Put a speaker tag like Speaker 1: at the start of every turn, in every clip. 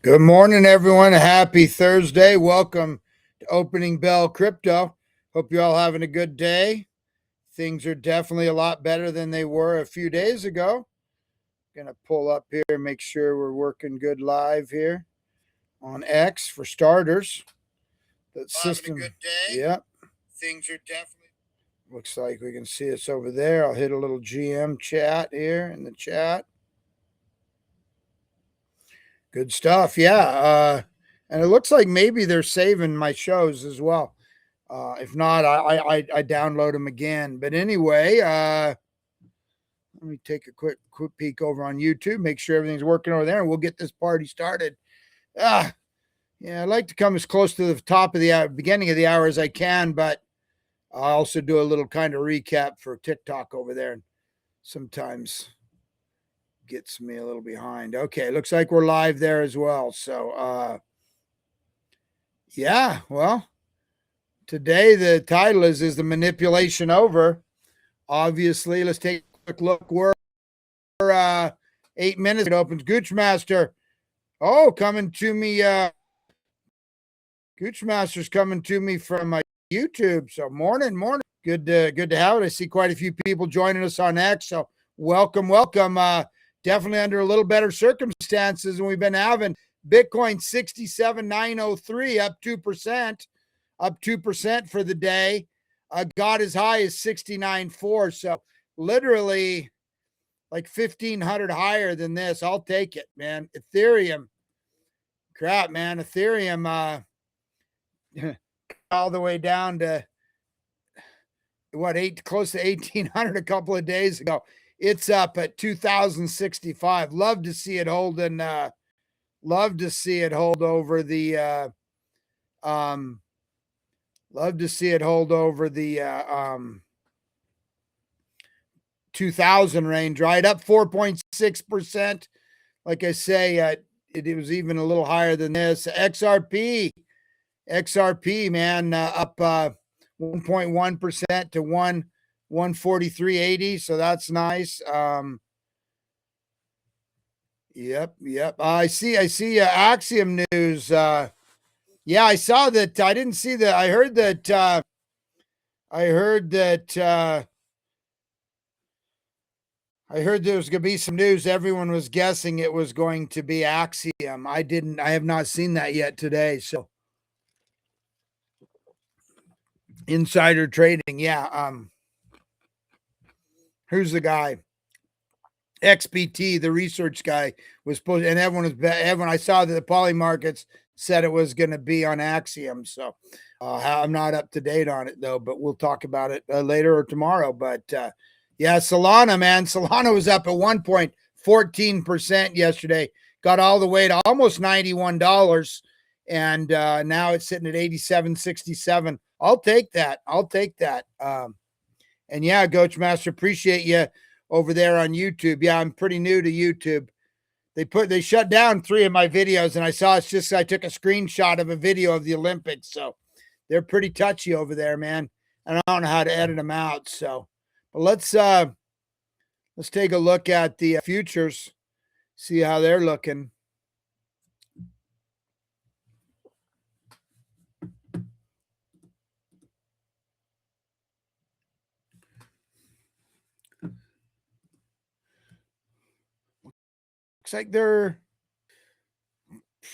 Speaker 1: Good morning, everyone. Happy Thursday. Welcome to Opening Bell Crypto. Hope you're all having a good day. Things are definitely a lot better than they were a few days ago. Going to pull up here and make sure we're working good live here on X for starters. The system. Having a good day. Yep. Things are definitely. Looks like we can see us over there. I'll hit a little GM chat here in the chat. Good stuff. Yeah. And it looks like maybe they're saving my shows as well. If not, I download them again. But anyway, let me take a quick peek over on YouTube, make sure everything's working over there, and we'll get this party started. Yeah, I like to come as close to the top of the hour, beginning of the hour as I can, but I also do a little kind of recap for TikTok over there, and sometimes gets me a little behind. Okay, looks like we're live there as well. So, yeah, well, today the title is the manipulation over? Obviously, let's take a quick look. We're 8 minutes. It opens. Goochmaster. Oh, coming to me. Goochmaster's coming to me from YouTube. So morning. Good to have it. I see quite a few people joining us on X. So welcome. Definitely under a little better circumstances than we've been having. Bitcoin 67,903, up 2% for the day. Got as high as 69.4. So literally like 1,500 higher than this. I'll take it, man. Ethereum, crap, man. Ethereum, all the way down to close to 1,800 a couple of days ago. It's up at 2,065. Love to see it hold and love to see it hold over the 2,000 range, right? Up 4.6%. Like I say, it was even a little higher than this. XRP, man, up 1.1% to 143.80. So that's nice. Yep. I see Axiom news. Yeah, I saw that. I didn't see that. I heard that there was going to be some news. Everyone was guessing it was going to be Axiom. I have not seen that yet today. So insider trading. Yeah. Who's the guy? XBT, the research guy, was supposed, and everyone I saw that the poly markets said it was going to be on Axiom. So I'm not up to date on it though, but we'll talk about it later or tomorrow. But yeah, Solana, man. Solana was up at 1.14% yesterday, got all the way to almost $91, and now it's sitting at 87.67. I'll take that. And yeah, Coachmaster, appreciate you over there on YouTube. Yeah, I'm pretty new to YouTube. They shut down 3 of my videos, and I took a screenshot of a video of the Olympics. So they're pretty touchy over there, man. And I don't know how to edit them out. So, but let's take a look at the futures, see how they're looking. Looks like they're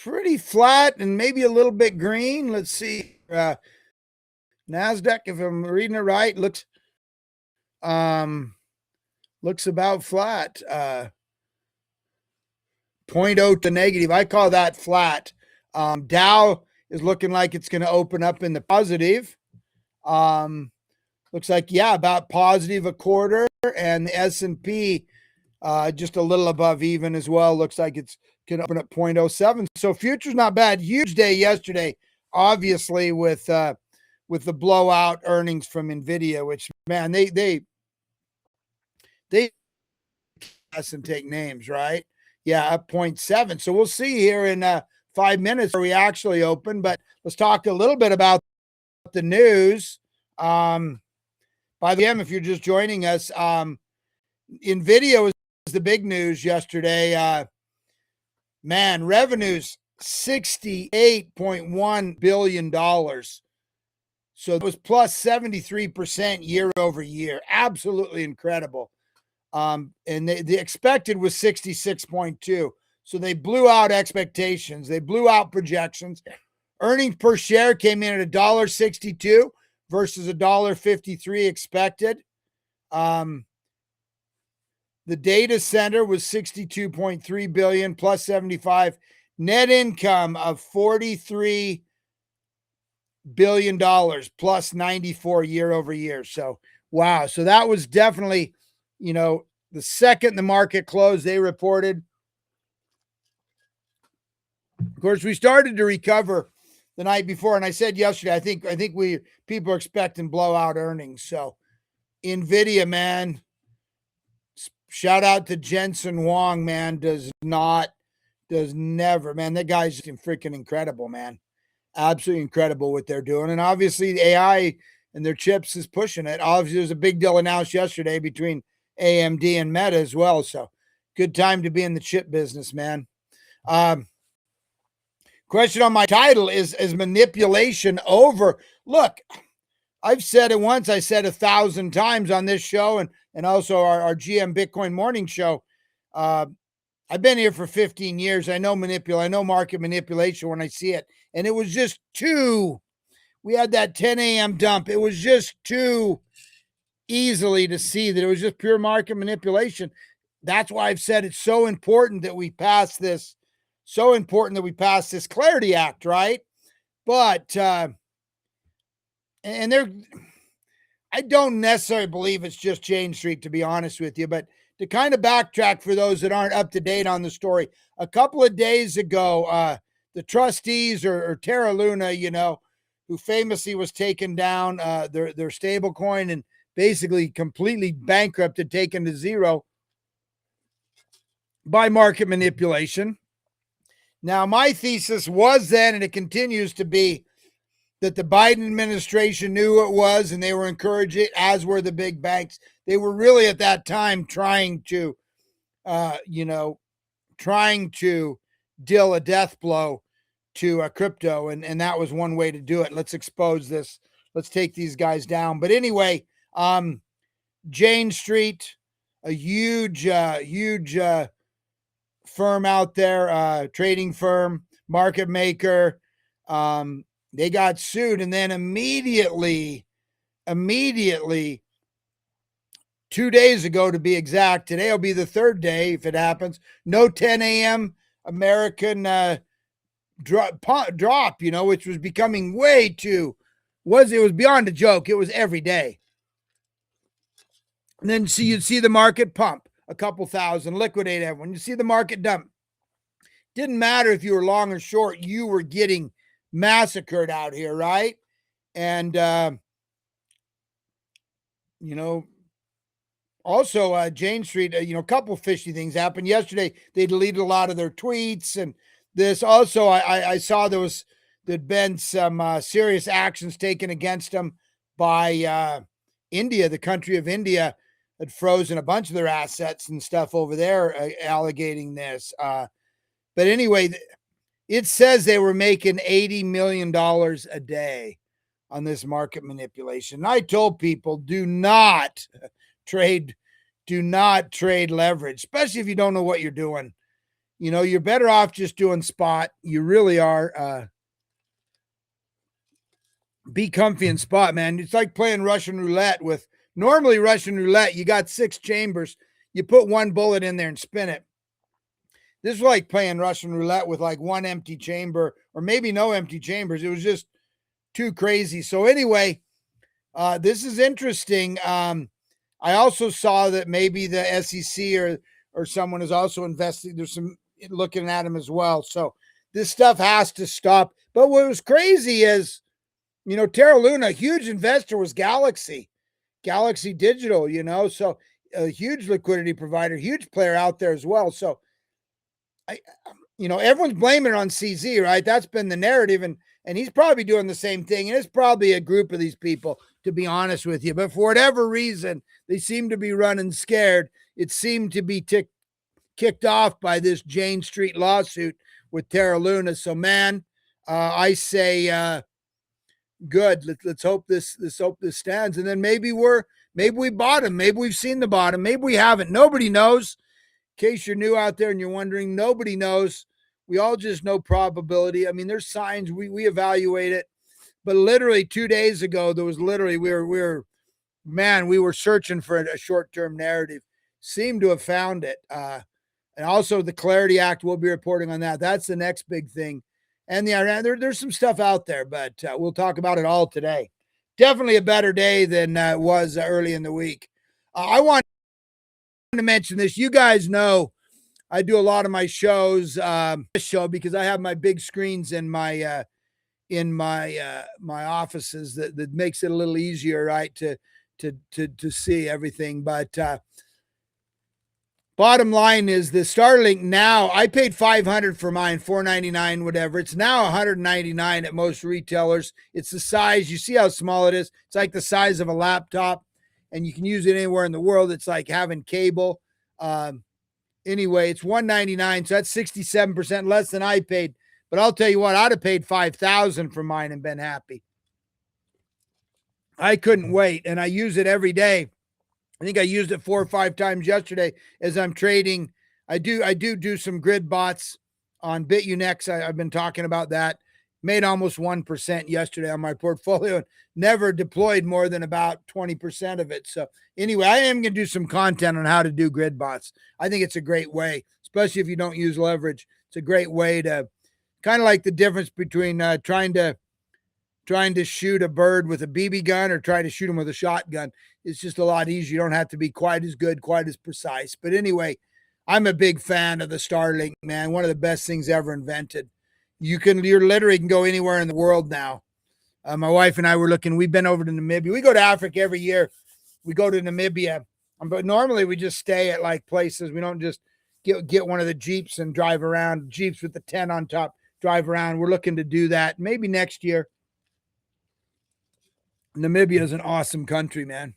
Speaker 1: pretty flat and maybe a little bit green. Let's see. NASDAQ, if I'm reading it right, looks about flat. 0.0 to negative. I call that flat. Dow is looking like it's going to open up in the positive. Looks like, yeah, about positive a quarter, and the S&P just a little above even as well. Looks like it's going to open up 0.07. So futures not bad. Huge day yesterday, obviously, with the blowout earnings from NVIDIA, which, man, they and take names, right? Yeah, up 0.7. So we'll see here in 5 minutes where we actually open. But let's talk a little bit about the news. By the way, if you're just joining us, NVIDIA was the big news yesterday. Man, revenues $68.1 billion. So it was plus 73% year over year. Absolutely incredible. And the expected was 66.2. So they blew out expectations. They blew out projections. Earnings per share came in at $1.62 versus $1.53 expected. The data center was 62.3 billion plus 75. Net income of $43 billion plus 94 year over year. So wow. So that was definitely, the second the market closed, they reported. Of course, we started to recover the night before, and I said yesterday, I think people are expecting blowout earnings. So NVIDIA, man, shout out to Jensen Huang, man, does never, man. That guy's freaking incredible, man. Absolutely incredible what they're doing. And obviously the AI and their chips is pushing it. Obviously, there's a big deal announced yesterday between AMD and Meta as well. So good time to be in the chip business, man. Question on my title is manipulation over? Look, I've said it once. I said 1,000 times on this show and also our GM Bitcoin morning show. I've been here for 15 years. I know market manipulation when I see it. And it was just we had that 10 a.m. dump. It was just too easily to see that it was just pure market manipulation. That's why I've said it's so important that we pass this Clarity Act, right? But, I don't necessarily believe it's just Jane Street, to be honest with you, but to kind of backtrack for those that aren't up to date on the story, a couple of days ago, the trustees or Terra Luna, who famously was taken down, their stable coin and basically completely bankrupted, taken to zero by market manipulation. Now, my thesis was then, and it continues to be, that the Biden administration knew what it was and they were encouraging it, as were the big banks. They were really at that time trying to deal a death blow to crypto. And that was one way to do it. Let's expose this. Let's take these guys down. But anyway, Jane Street, a huge firm out there, trading firm, market maker. They got sued, and then immediately, 2 days ago to be exact, today will be the third day if it happens. No 10 a.m. American drop, which was becoming it was beyond a joke. It was every day. And then you'd see the market pump a couple thousand, liquidate everyone. You see the market dump. Didn't matter if you were long or short, you were getting massacred out here, right? And also Jane Street, a couple fishy things happened yesterday. They deleted a lot of their tweets, and this also I saw there'd been some serious actions taken against them by India. The country of India had frozen a bunch of their assets and stuff over there, alleging this. But anyway, it says they were making $80 million a day on this market manipulation. And I told people, do not trade leverage, especially if you don't know what you're doing. You're better off just doing spot. You really are. Be comfy in spot, man. It's like playing Russian roulette normally Russian roulette, you got 6 chambers. You put one bullet in there and spin it. This is like playing Russian roulette with like one empty chamber or maybe no empty chambers. It was just too crazy. So anyway, this is interesting. I also saw that maybe the SEC or someone is also investing. There's some looking at them as well. So this stuff has to stop. But what was crazy is, Terra Luna, a huge investor, was Galaxy Digital, so a huge liquidity provider, huge player out there as well. So everyone's blaming it on CZ, right? That's been the narrative, and he's probably doing the same thing. And it's probably a group of these people, to be honest with you. But for whatever reason, they seem to be running scared. It seemed to be kicked off by this Jane Street lawsuit with Terra Luna. So, man, I say good. Let's hope this stands, and then maybe we bottom, maybe we've seen the bottom, maybe we haven't. Nobody knows. In case you're new out there and you're wondering, nobody knows. We all just know probability. I mean, there's signs, we evaluate it, but literally 2 days ago, there was literally we were searching for a short-term narrative. Seemed to have found it. And also the Clarity Act, we'll be reporting on that. That's the next big thing. And the Iran, there's some stuff out there, but we'll talk about it all today. Definitely a better day than it was early in the week. I want to mention this. You guys know I do a lot of my shows, because I have my big screens in my my offices that makes it a little easier, right, to see everything. But bottom line is the Starlink now, I paid $500 for mine, $499, whatever. It's now $199 at most retailers. It's the size. You see how small it is? It's like the size of a laptop, and you can use it anywhere in the world. It's like having cable. Anyway, it's $199, so that's 67% less than I paid. But I'll tell you what, I'd have paid $5,000 for mine and been happy. I couldn't wait, and I use it every day. I think I used it 4 or 5 times yesterday as I'm trading. I do some grid bots on BitUnex. I've been talking about that. Made almost 1% yesterday on my portfolio. Never deployed more than about 20% of it. So anyway, I am going to do some content on how to do grid bots. I think it's a great way, especially if you don't use leverage. It's a great way to kind of like the difference between trying to shoot a bird with a BB gun or try to shoot him with a shotgun. It's just a lot easier. You don't have to be quite as good, quite as precise. But anyway, I'm a big fan of the Starlink, man. One of the best things ever invented. You literally can go anywhere in the world now. My wife and I were looking. We've been over to Namibia. We go to Africa every year. We go to Namibia, but normally we just stay at like places. We don't just get one of the Jeeps and drive around. Jeeps with the tent on top, drive around. We're looking to do that maybe next year. Namibia is an awesome country, man.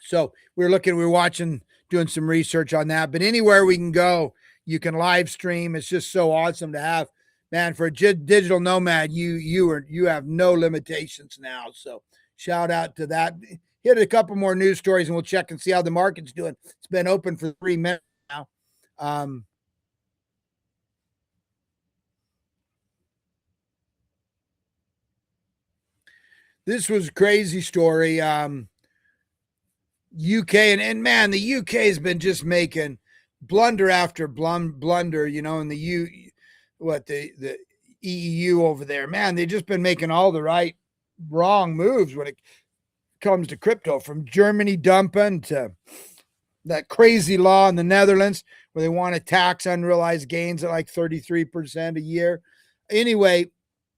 Speaker 1: So we're watching, doing some research on that. But anywhere we can go, you can live stream. It's just so awesome to have, man. For a digital nomad, you have no limitations now. So shout out to that. Hit a couple more news stories, and we'll check and see how the market's doing. It's been open for 3 minutes now. This was a crazy story. UK and man, the UK has been just making blunder after blunder, and the EU over there, man, they've just been making all the wrong moves when it comes to crypto, from Germany dumping to that crazy law in the Netherlands where they want to tax unrealized gains at like 33% a year. Anyway,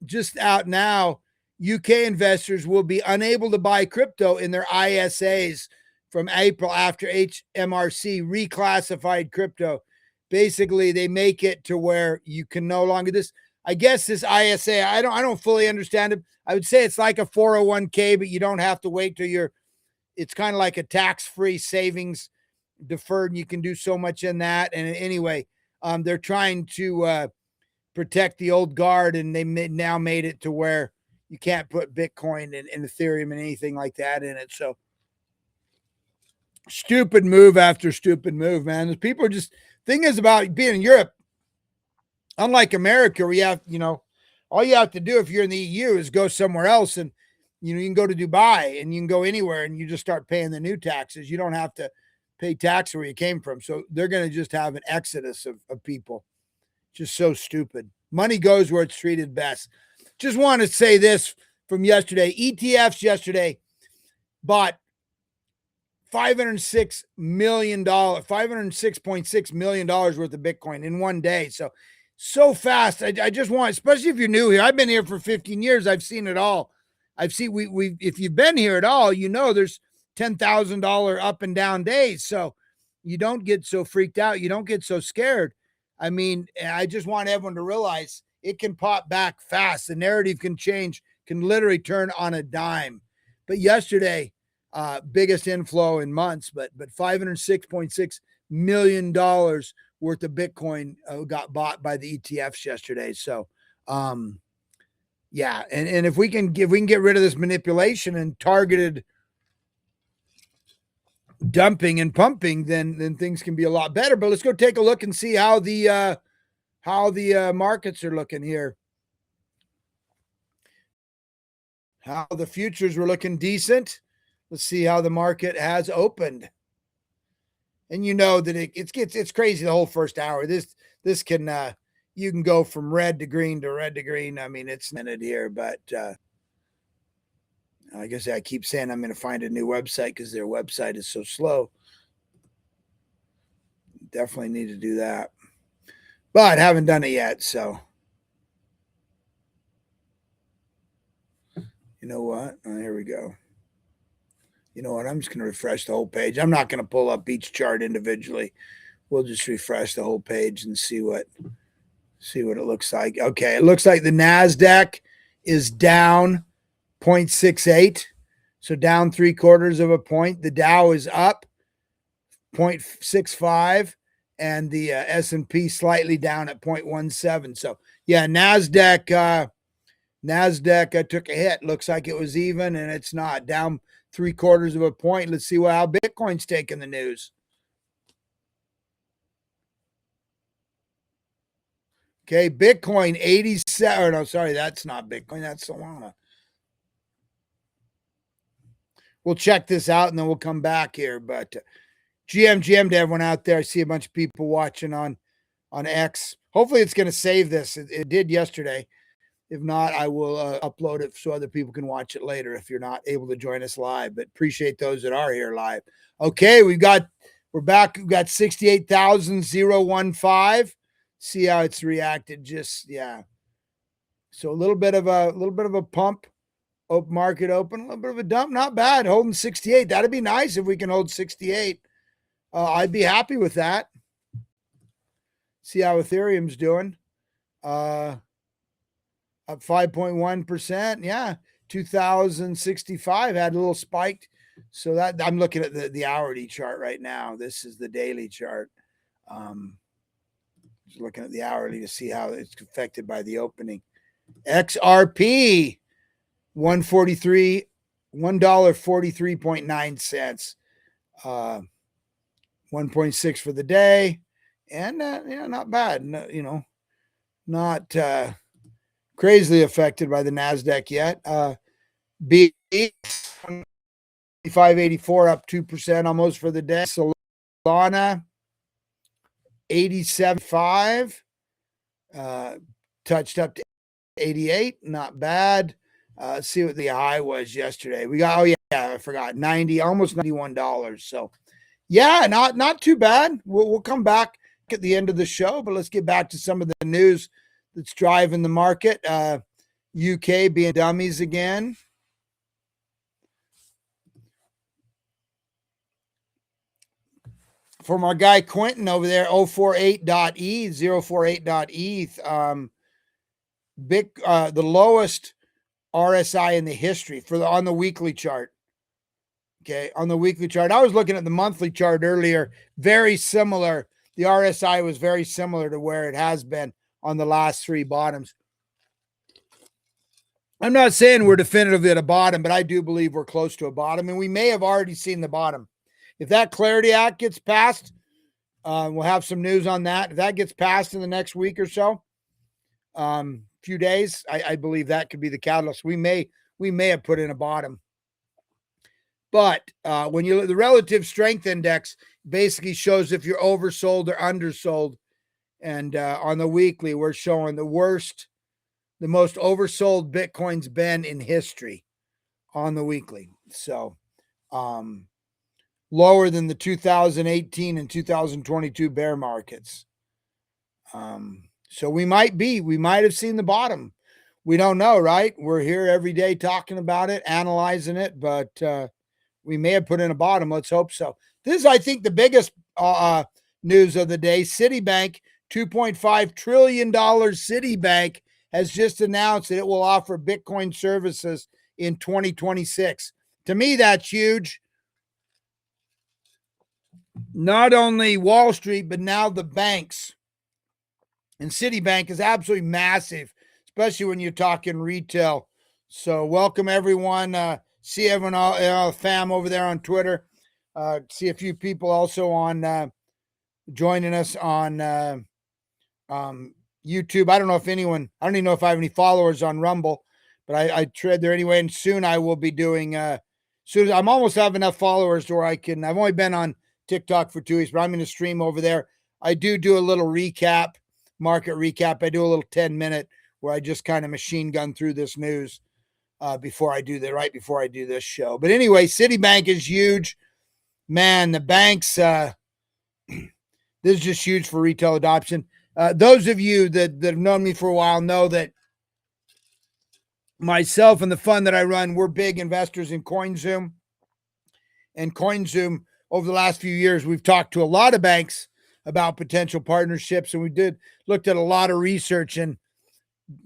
Speaker 1: just out now, UK investors will be unable to buy crypto in their ISAs from April after HMRC reclassified crypto. Basically, they make it to where you can no longer this ISA, I don't fully understand it. I would say it's like a 401k, but you don't have to wait till it's kind of like a tax-free savings deferred, and you can do so much in that. And anyway, they're trying to protect the old guard, and they now made it to where you can't put Bitcoin and Ethereum and anything like that in it. So stupid move after stupid move, man. People are just, thing is about being in Europe, unlike America, where you have, all you have to do if you're in the EU is go somewhere else, and you can go to Dubai and you can go anywhere and you just start paying the new taxes. You don't have to pay tax where you came from. So they're going to just have an exodus of people. Just so stupid. Money goes where it's treated best. Just want to say this from yesterday. ETFs yesterday bought $506.6 million worth of Bitcoin in one day. So fast. I just want, especially if you're new here. I've been here for 15 years. I've seen it all. I've seen, if you've been here at all, there's $10,000 up and down days. So you don't get so freaked out. You don't get so scared. I mean, I just want everyone to realize it can pop back fast. The narrative can change, can literally turn on a dime. But yesterday, biggest inflow in months, but $506.6 million worth of Bitcoin got bought by the ETFs yesterday. So, yeah, and if we can get rid of this manipulation and targeted dumping and pumping, then things can be a lot better. But let's go take a look and see how the markets are looking here. How the futures were looking decent. Let's see how the market has opened. And you know that it's crazy the whole first hour. This can you can go from red to green to red to green. I mean, it's minute here, but I guess I keep saying I'm going to find a new website because their website is so slow. Definitely need to do that, but haven't done it yet. So you know what? Oh, here we go. You know what? I'm just going to refresh the whole page. I'm not going to pull up each chart individually. We'll just refresh the whole page and see what it looks like. Okay, it looks like the NASDAQ is down 0.68, so down 3/4 of a point. The Dow is up 0.65, and the S&P slightly down at 0.17. So yeah, NASDAQ took a hit. Looks like it was even, and it's not. Down 3/4 of a point. Let's see how Bitcoin's taking the news. Okay, Bitcoin 87. No, sorry, that's not Bitcoin. That's Solana. We'll check this out and then we'll come back here. But GM to everyone out there. I see a bunch of people watching on X. Hopefully it's going to save this. It did yesterday. If not, I will upload it so other people can watch it later if you're not able to join us live. But appreciate those that are here live. Okay, we're back. We've got 68,015. See how it's reacted. Just yeah. So a little bit of a pump. Open market open, a little bit of a dump. Not bad. Holding 68. That'd be nice if we can hold 68. I'd be happy with that. See how Ethereum's doing. Up 5.1%. Yeah. 2065 had a little spiked. So that I'm looking at the hourly chart right now. This is the daily chart. Just looking at the hourly to see how it's affected by the opening. XRP $1.43.9 1.6 for the day, and not bad. No, not crazily affected by the Nasdaq yet. B 584 up 2% almost for the day. Solana 87.5 touched up to 88, not bad. See what the high was yesterday. We got I forgot, 90, almost $91. So yeah, not too bad. We'll come back at the end of the show, but let's get back to some of the news that's driving the market. UK being dummies again. From our guy Quentin over there, 048.E, 048.ETH, the lowest RSI in the history on the weekly chart. Okay, on the weekly chart. I was looking at the monthly chart earlier. Very similar. The RSI was very similar to where it has been on the last three bottoms. I'm not saying we're definitively at a bottom, but I do believe we're close to a bottom, and we may have already seen the bottom. If that Clarity Act gets passed, we'll have some news on that. If that gets passed in the next week or so, few days, I believe that could be the catalyst. We may have put in a bottom. But when you look, the relative strength index basically shows if you're oversold or undersold. And on the weekly, we're showing the most oversold Bitcoin's been in history on the weekly. So lower than the 2018 and 2022 bear markets. So we might have seen the bottom. We don't know, right? We're here every day talking about it, analyzing it, but we may have put in a bottom. Let's hope so. This is, I think, the biggest news of the day. Citibank, $2.5 trillion Citibank has just announced that it will offer Bitcoin services in 2026. To me, that's huge. not only Wall Street, but now the banks. And Citibank is absolutely massive, especially when you're talking retail. So welcome everyone. See everyone, all fam over there on Twitter. See a few people also on joining us on YouTube. I don't know if anyone, I don't even know if I have any followers on Rumble, but I tread there anyway. And soon I will be doing, soon I'm almost have enough followers where I've only been on TikTok for 2 weeks, but I'm going to stream over there. I do a little recap, market recap. I do a little 10-minute where I just kind of machine gun through this news before I do this show. But anyway, Citibank is huge. Man, the banks, this is just huge for retail adoption. Those of you that have known me for a while know that myself and the fund that I run, we're big investors in CoinZoom. And CoinZoom, over the last few years, we've talked to a lot of banks about potential partnerships, and we looked at a lot of research, and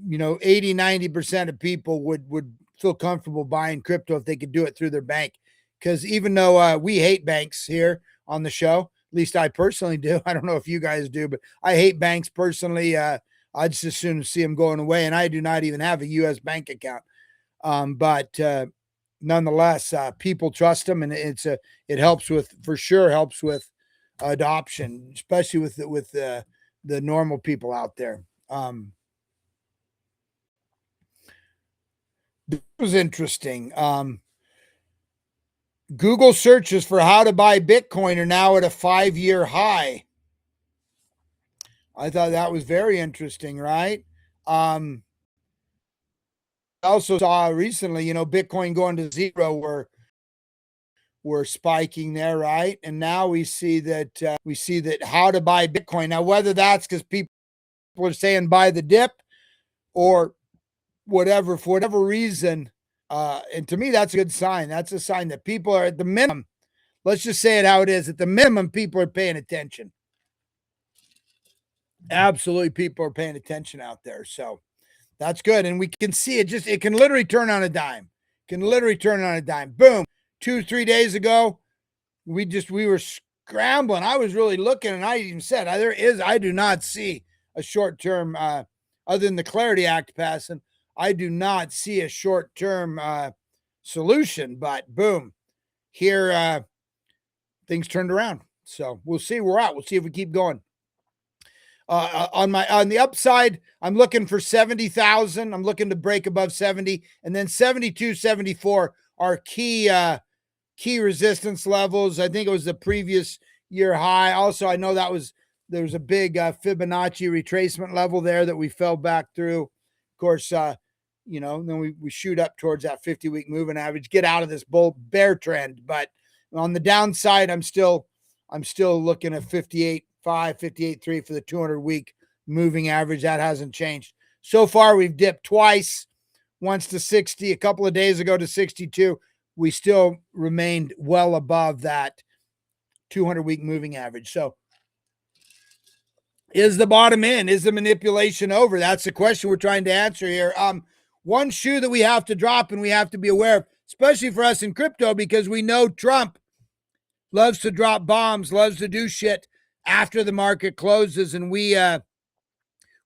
Speaker 1: 80-90% of people would feel comfortable buying crypto if they could do it through their bank. Because even though we hate banks here on the show, at least I personally do. I don't know if you guys do, but I hate banks personally. I'd just as soon see them going away, and I do not even have a U.S. bank account. But nonetheless, people trust them, and it helps with, for sure, helps with adoption, especially with the normal people out there. This was interesting. Google searches for how to buy Bitcoin are now at a 5-year high. I thought that was very interesting, right? I also saw recently, Bitcoin going to zero, we're spiking there, right? And now we see that how to buy Bitcoin. Now, whether that's because people are saying buy the dip or whatever, for whatever reason, and to me, that's a good sign. That's a sign that people are at the minimum. Let's just say it how it is. At the minimum, people are paying attention. Absolutely, people are paying attention out there. So that's good. And we can see it can literally turn on a dime. Boom. 2-3 days ago, we were scrambling. I was really looking, and I even said, I do not see a short term, other than the Clarity Act passing, I do not see a short term solution. But boom, here things turned around. So we'll see where we're at. We'll see if we keep going. On the upside, I'm looking for 70,000. I'm looking to break above 70, and then 72, 74 are key resistance levels. I think it was the previous year high. Also, I know there was a big Fibonacci retracement level there that we fell back through. Of course, then we shoot up towards that 50-week moving average, get out of this bear trend. But on the downside, I'm still looking at 58.5, 58.3 for the 200-week moving average. That hasn't changed. So far, we've dipped twice, once to 60, a couple of days ago to 62. We still remained well above that 200-week moving average. So is the bottom in? Is the manipulation over? That's the question we're trying to answer here. One shoe that we have to drop and we have to be aware of, especially for us in crypto, because we know Trump loves to drop bombs, loves to do shit after the market closes, and we as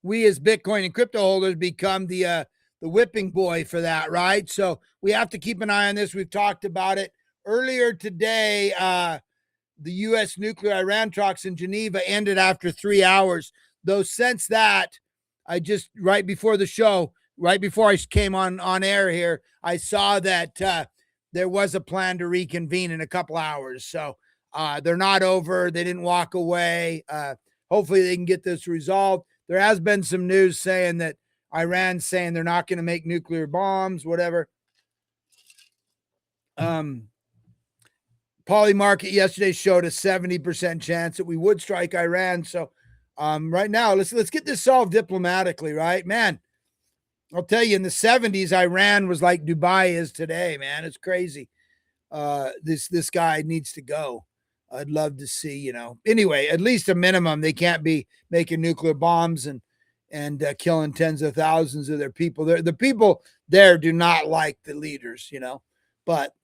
Speaker 1: Bitcoin and crypto holders become the whipping boy for that, right? So we have to keep an eye on this. We've talked about it earlier today. The U.S. nuclear Iran talks in Geneva ended after 3 hours. Though since that, right before the show, right before I came on air here, I saw that there was a plan to reconvene in a couple hours. So they're not over. They didn't walk away. Hopefully they can get this resolved. There has been some news saying that Iran's saying they're not going to make nuclear bombs, whatever. Polymarket yesterday showed a 70% chance that we would strike Iran. So right now, let's get this solved diplomatically, right? Man, I'll tell you, in the 70s, Iran was like Dubai is today, man. It's crazy. This guy needs to go. I'd love to see, Anyway, at least a minimum. They can't be making nuclear bombs and killing tens of thousands of their people. The people there do not like the leaders, but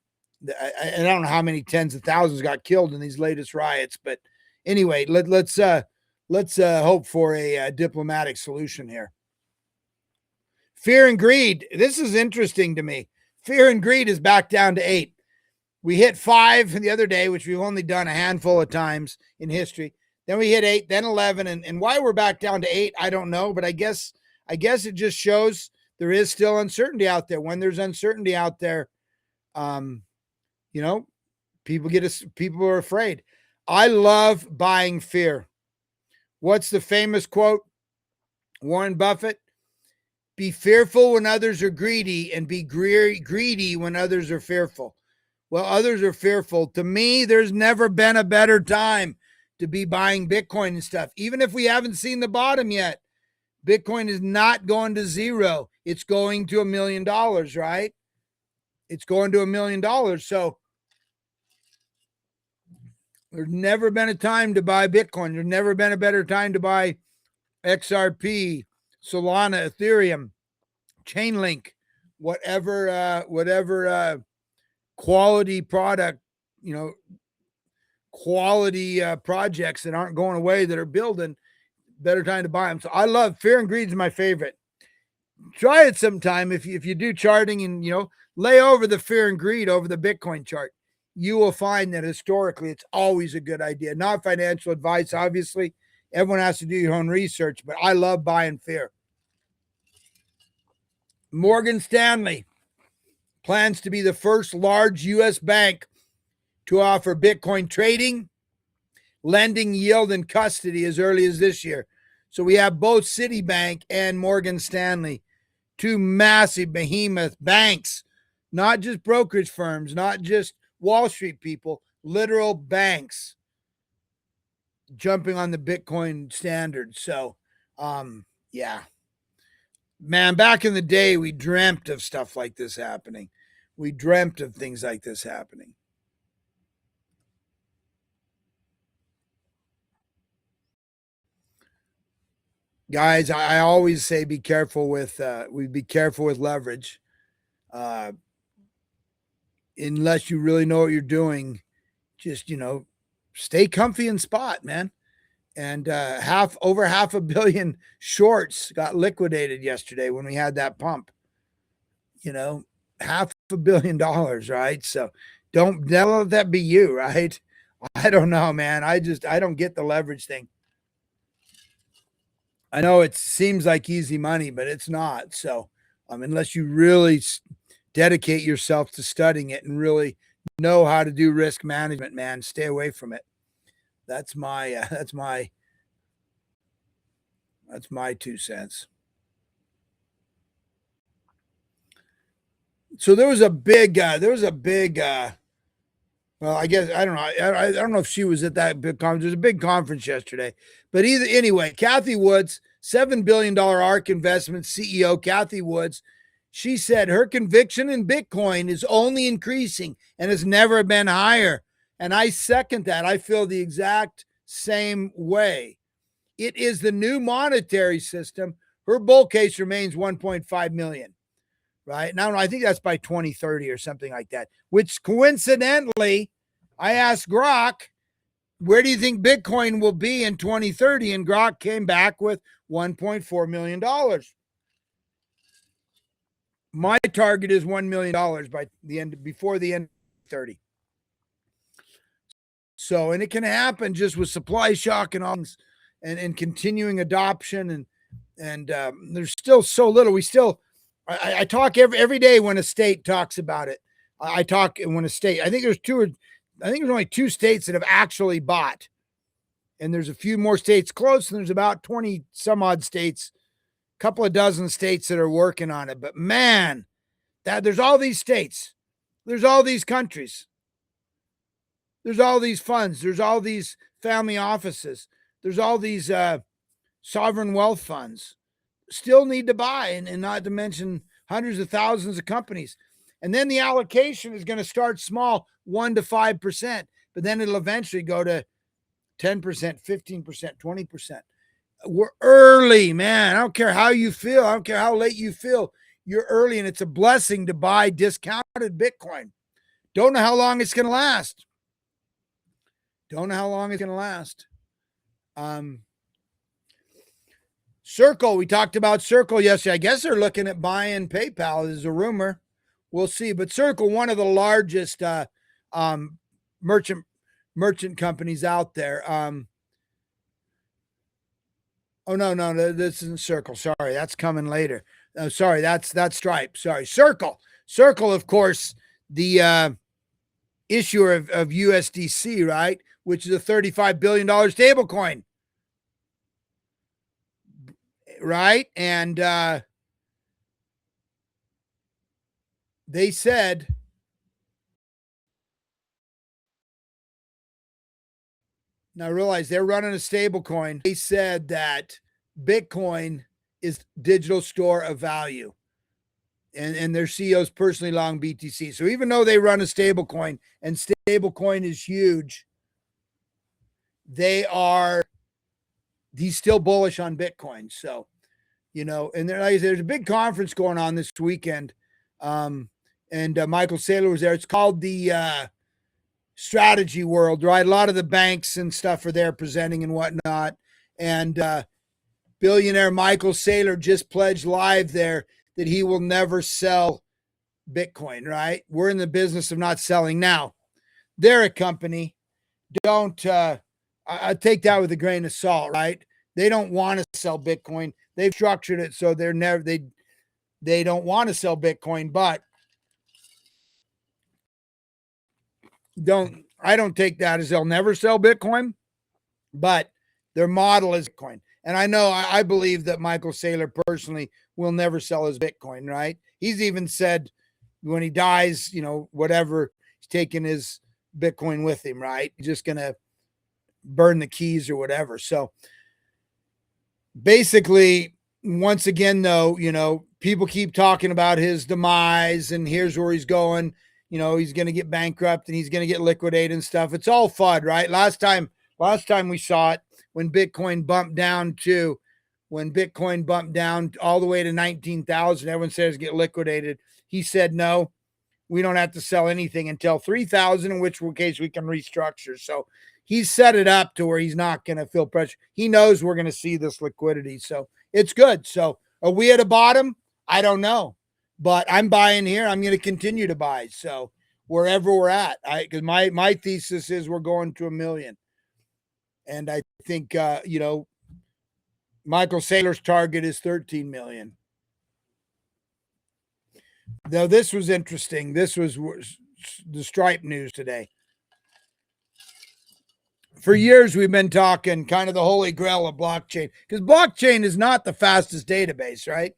Speaker 1: I don't know how many tens of thousands got killed in these latest riots, but anyway, let's hope for a diplomatic solution here. Fear and greed. This is interesting to me. Fear and greed is back down to 8. We hit 5 the other day, which we've only done a handful of times in history. Then we hit 8, then 11, and why we're back down to 8, I don't know. But I guess it just shows there is still uncertainty out there. When there's uncertainty out there, you know, people are afraid. I love buying fear. What's the famous quote? Warren Buffett: be fearful when others are greedy, and be greedy when others are fearful. Well, others are fearful. To me, there's never been a better time to be buying Bitcoin and stuff. Even if we haven't seen the bottom yet, Bitcoin is not going to zero. It's going to $1 million, right? It's going to $1 million. So there's never been a time to buy Bitcoin. There's never been a better time to buy XRP, Solana, Ethereum, Chainlink, whatever quality product, quality projects that aren't going away, that are building, better time to buy them. So I love fear and greed is my favorite. Try it sometime. If you do charting and, lay over the fear and greed over the Bitcoin chart, you will find that historically it's always a good idea. Not financial advice, obviously. Everyone has to do your own research, but I love buying fear. Morgan Stanley plans to be the first large U.S. bank to offer Bitcoin trading, lending, yield, and custody as early as this year. So we have both Citibank and Morgan Stanley, two massive behemoth banks, not just brokerage firms, not just Wall Street people, literal banks jumping on the Bitcoin standard. So, yeah. Man, back in the day, we dreamt of stuff like this happening. We dreamt of things like this happening. Guys, I always say be careful with leverage. Unless you really know what you're doing, just stay comfy in spot, man. And over half a billion shorts got liquidated yesterday when we had that pump. $500 million, right? So don't let that be you, right? I don't know, man. I don't get the leverage thing. I know it seems like easy money, but it's not. So unless you really dedicate yourself to studying it and really know how to do risk management, man, stay away from it. That's my 2 cents. So there was a big well, I guess I don't know. I don't know if she was at that big conference. There's a big conference yesterday, but anyway, Kathy Woods, $7 billion ARK investment CEO, Kathy Woods, she said her conviction in Bitcoin is only increasing and has never been higher. And I second that. I feel the exact same way. It is the new monetary system. Her bull case remains 1.5 million. Right now, I think that's by 2030 or something like that, which coincidentally, I asked Grok, where do you think Bitcoin will be in 2030? And Grok came back with $1.4 million. My target is $1 million before the end of 30. So, and it can happen just with supply shock and all things, and continuing adoption. And there's still so little. I talk every day when a state talks about it. I talk when a state, I think there's only 2 states that have actually bought. And there's a few more states close, and there's about 20 some odd states, a couple of dozen states that are working on it. But man, there's all these states, there's all these countries, there's all these funds, there's all these family offices, there's all these sovereign wealth funds still need to buy, and not to mention hundreds of thousands of companies. And then the allocation is going to start small, 1 to 5%, but then it'll eventually go to 10%, 15%, 20%. We're early, man. I don't care how you feel. I don't care how late you feel. You're early, and it's a blessing to buy discounted Bitcoin. Don't know how long it's going to last. Don't know how long it's going to last. Circle, we talked about Circle yesterday. I guess they're looking at buying PayPal. There's a rumor. We'll see. But Circle, one of the largest merchant companies out there. Oh, no, this isn't Circle. Sorry, that's coming later. Sorry, that's Stripe. Sorry, Circle. Circle, of course, the issuer of USDC, right? Which is a $35 billion stablecoin. Right? And they said now realize they're running a stable coin. They said that Bitcoin is digital store of value. And their CEO's personally long BTC. So even though they run a stable coin and stable coin is huge, he's still bullish on Bitcoin. So, and like I said, there's a big conference going on this weekend. And Michael Saylor was there. It's called the Strategy World, right? A lot of the banks and stuff are there presenting and whatnot. And billionaire Michael Saylor just pledged live there that he will never sell Bitcoin, right? We're in the business of not selling. Now, they're a company. Don't I take that with a grain of salt, right? They don't want to sell Bitcoin. They've structured it so they don't want to sell Bitcoin, but I don't take that as they'll never sell Bitcoin, but their model is Bitcoin. And I believe that Michael Saylor personally will never sell his Bitcoin, right? He's even said when he dies, whatever, he's taking his Bitcoin with him, right? He's just going to burn the keys or whatever. So basically, once again, though, people keep talking about his demise and here's where he's going. He's going to get bankrupt and he's going to get liquidated and stuff. It's all FUD, right? Last time we saw it when Bitcoin bumped down all the way to 19,000, everyone says get liquidated. He said, no, we don't have to sell anything until 3,000, in which case we can restructure. So he's set it up to where he's not going to feel pressure. He knows we're going to see this liquidity. So it's good. So are we at a bottom? I don't know, but I'm buying here. I'm going to continue to buy. So wherever we're at, because my thesis is we're going to 1 million. And I think, Michael Saylor's target is 13 million. Now, this was interesting. This was the Stripe news today. For years, we've been talking kind of the holy grail of blockchain, because blockchain is not the fastest database, right?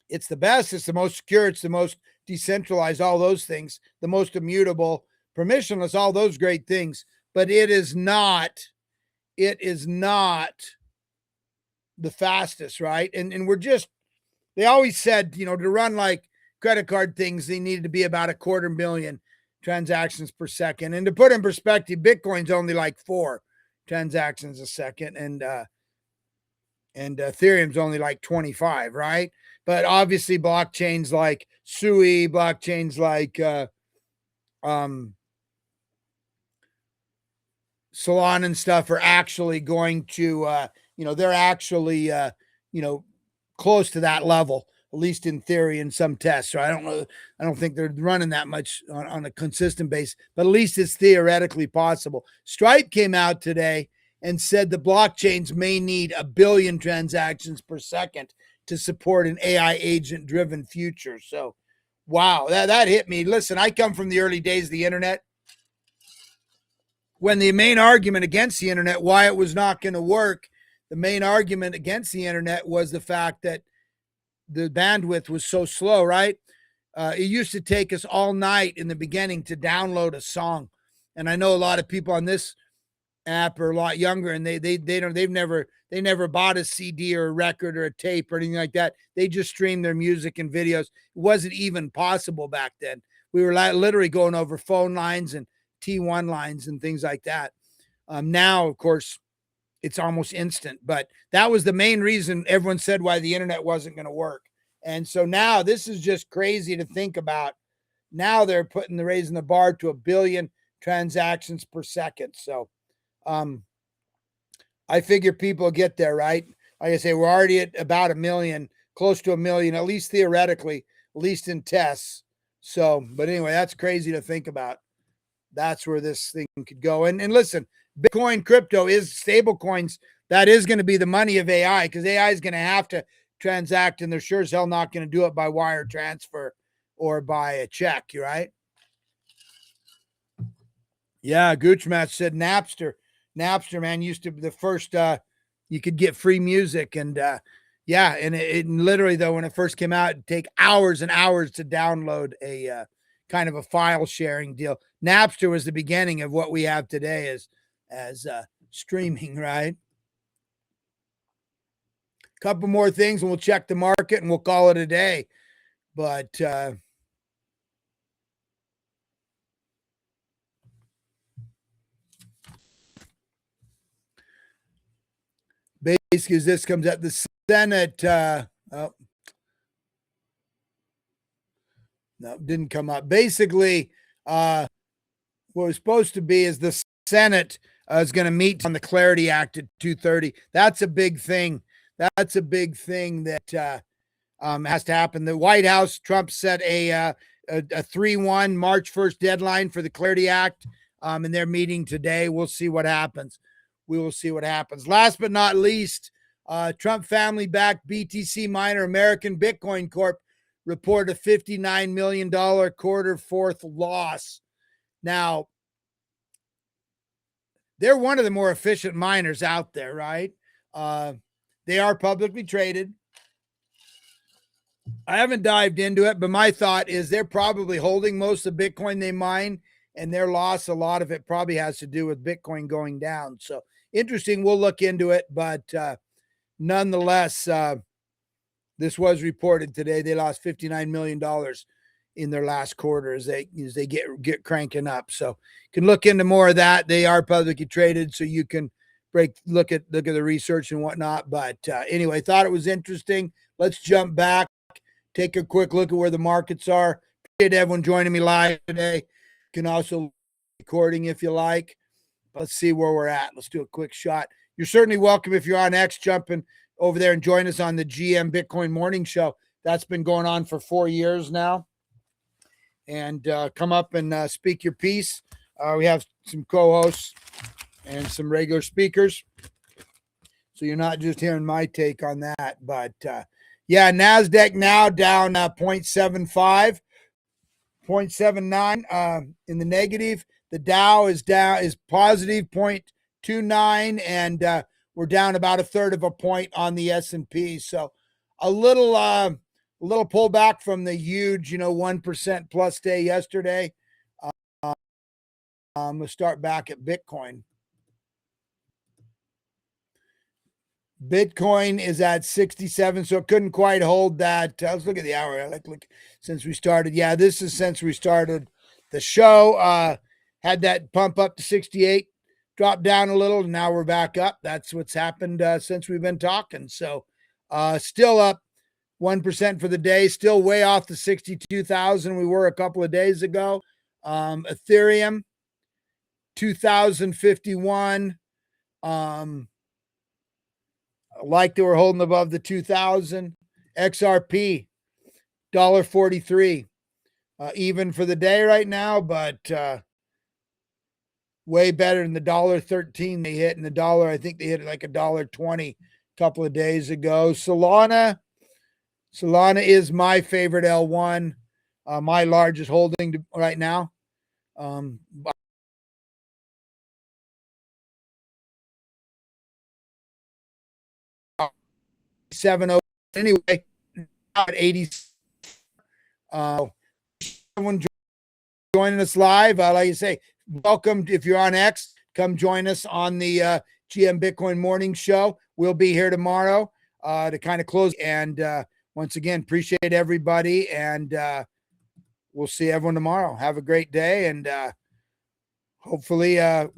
Speaker 1: It's the best. It's the most secure. It's the most decentralized, all those things, the most immutable, permissionless, all those great things. But it is not the fastest, right? And they always said, to run like credit card things, they needed to be about 250,000 transactions per second. And to put in perspective, Bitcoin's only like 4 transactions a second, and Ethereum's only like 25, right? But obviously blockchains like Sui, blockchains like Solana and stuff are actually going to, they're actually, close to that level, at least in theory, in some tests. So I don't know. I don't think they're running that much on a consistent basis, but at least it's theoretically possible. Stripe came out today and said the blockchains may need 1 billion transactions per second to support an AI agent driven future. So, wow, that hit me. Listen, I come from the early days of the internet, when the main argument against the internet, why it was not going to work, the main argument against the internet was the fact that the bandwidth was so slow, right? It used to take us all night in the beginning to download a song. And I know a lot of people on this app are a lot younger, and they never bought a CD or a record or a tape or anything like that. They just streamed their music and videos. It wasn't even possible back then. We were literally going over phone lines and T1 lines and things like that. Now, of course, it's almost instant, but that was the main reason everyone said why the internet wasn't going to work. And so now this is just crazy to think about, Now they're raising the bar to 1 billion transactions per second. So I figure people get there, right? Like I say, we're already at about 1 million, close to 1 million, at least theoretically, at least in tests. So, but anyway, that's crazy to think about. That's where this thing could go. And listen, Bitcoin, crypto is stable coins. That is going to be the money of AI, because AI is going to have to transact, and they're sure as hell not going to do it by wire transfer or by a check, right? Yeah, Gooch Match said Napster. Napster, man, used to be the first you could get free music. And yeah, and it literally, though, when it first came out, it'd take hours and hours to download a kind of a file sharing deal. Napster was the beginning of what we have today as streaming, right? Couple more things and we'll check the market and we'll call it a day. But basically, as this comes up, the Senate, oh, no, didn't come up. Basically, what was supposed to be is the Senate is going to meet on the Clarity Act at 2:30. That's a big thing. That's a big thing that has to happen. The White House, Trump set a 3-1 March 1st deadline for the Clarity Act, and they're meeting today. We'll see what happens. We will see what happens. Last but not least, Trump family-backed BTC miner American Bitcoin Corp reported a $59 million quarter fourth loss. Now, they're one of the more efficient miners out there, right? They are publicly traded. I haven't dived into it, but my thought is they're probably holding most of the Bitcoin they mine, and their loss, a lot of it probably has to do with Bitcoin going down. So interesting. We'll look into it, but nonetheless, this was reported today. They lost $59 million in their last quarter as they get cranking up. So you can look into more of that. They are publicly traded, so you can look at the research and whatnot. But anyway, thought it was interesting. Let's jump back, take a quick look at where the markets are. Appreciate everyone joining me live today. You can also recording if you like. Let's see where we're at. Let's do a quick shot. You're certainly welcome if you're on X, jumping over there and join us on the GM Bitcoin Morning Show. That's been going on for 4 years now. And come up and speak your piece. We have some co-hosts and some regular speakers, so you're not just hearing my take on that. But yeah, NASDAQ now down 0.75, 0.79 in the negative. The Dow is positive 0.29, and we're down about a third of a point on the S&P. So a little pullback from the huge 1% plus day yesterday. We'll start back at Bitcoin. Bitcoin is at 67, so it couldn't quite hold that. Let's look at the hour. Look since we started. Yeah, this is since we started the show. Had that pump up to 68, dropped down a little, and now we're back up. That's what's happened since we've been talking. So still up 1% for the day, still way off the 62,000 we were a couple of days ago. Ethereum, 2,051. Like they were holding above the 2,000. XRP, $1.43. Even for the day right now, but way better than the $1.13 they hit. And the dollar, I think they hit like $1.20 a couple of days ago. Solana is my favorite L1, my largest holding right now. 70 anyway, at 80. Everyone joining us live. Like you say, welcome. If you're on X, come join us on the GM Bitcoin Morning Show. We'll be here tomorrow to kind of close. And once again, appreciate everybody. And we'll see everyone tomorrow. Have a great day. And hopefully we